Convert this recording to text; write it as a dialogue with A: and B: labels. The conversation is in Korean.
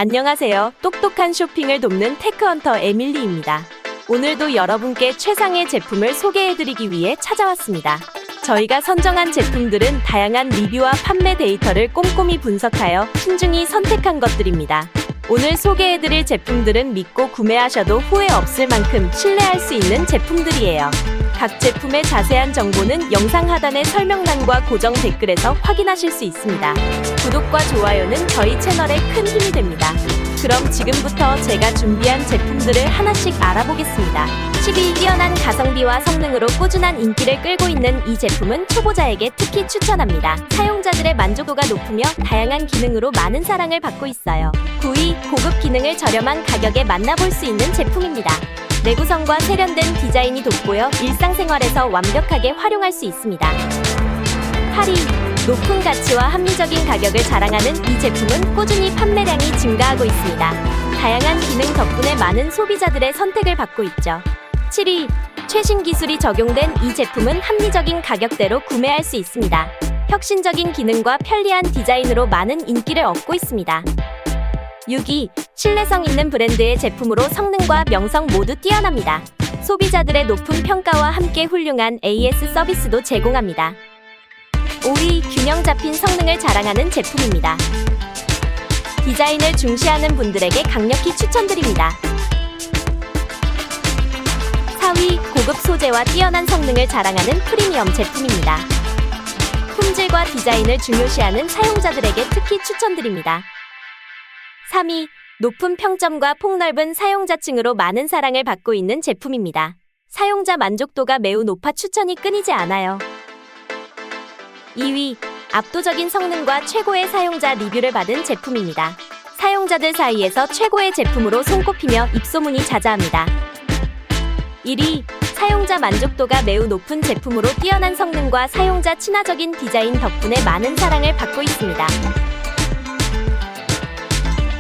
A: 안녕하세요. 똑똑한 쇼핑을 돕는 테크헌터 에밀리입니다. 오늘도 여러분께 최상의 제품을 소개해드리기 위해 찾아왔습니다. 저희가 선정한 제품들은 다양한 리뷰와 판매 데이터를 꼼꼼히 분석하여 신중히 선택한 것들입니다. 오늘 소개해드릴 제품들은 믿고 구매하셔도 후회 없을 만큼 신뢰할 수 있는 제품들이에요. 각 제품의 자세한 정보는 영상 하단의 설명란과 고정 댓글에서 확인하실 수 있습니다. 구독과 좋아요는 저희 채널에 큰 힘이 됩니다. 그럼 지금부터 제가 준비한 제품들을 하나씩 알아보겠습니다. 12. 뛰어난 가성비와 성능으로 꾸준한 인기를 끌고 있는 이 제품은 초보자에게 특히 추천합니다. 사용자들의 만족도가 높으며 다양한 기능으로 많은 사랑을 받고 있어요. 9위. 고급 기능을 저렴한 가격에 만나볼 수 있는 제품입니다. 내구성과 세련된 디자인이 돋보여 일상생활에서 완벽하게 활용할 수 있습니다. 8위. 높은 가치와 합리적인 가격을 자랑하는 이 제품은 꾸준히 판매량이 증가하고 있습니다. 다양한 기능 덕분에 많은 소비자들의 선택을 받고 있죠. 7위. 최신 기술이 적용된 이 제품은 합리적인 가격대로 구매할 수 있습니다. 혁신적인 기능과 편리한 디자인으로 많은 인기를 얻고 있습니다. 6위. 신뢰성 있는 브랜드의 제품으로 성능과 명성 모두 뛰어납니다. 소비자들의 높은 평가와 함께 훌륭한 AS 서비스도 제공합니다. 5위. 균형 잡힌 성능을 자랑하는 제품입니다. 디자인을 중시하는 분들에게 강력히 추천드립니다. 4위. 고급 소재와 뛰어난 성능을 자랑하는 프리미엄 제품입니다. 품질과 디자인을 중요시하는 사용자들에게 특히 추천드립니다. 3위. 높은 평점과 폭넓은 사용자층으로 많은 사랑을 받고 있는 제품입니다. 사용자 만족도가 매우 높아 추천이 끊이지 않아요. 2위. 압도적인 성능과 최고의 사용자 리뷰를 받은 제품입니다. 사용자들 사이에서 최고의 제품으로 손꼽히며 입소문이 자자합니다. 1위. 사용자 만족도가 매우 높은 제품으로 뛰어난 성능과 사용자 친화적인 디자인 덕분에 많은 사랑을 받고 있습니다.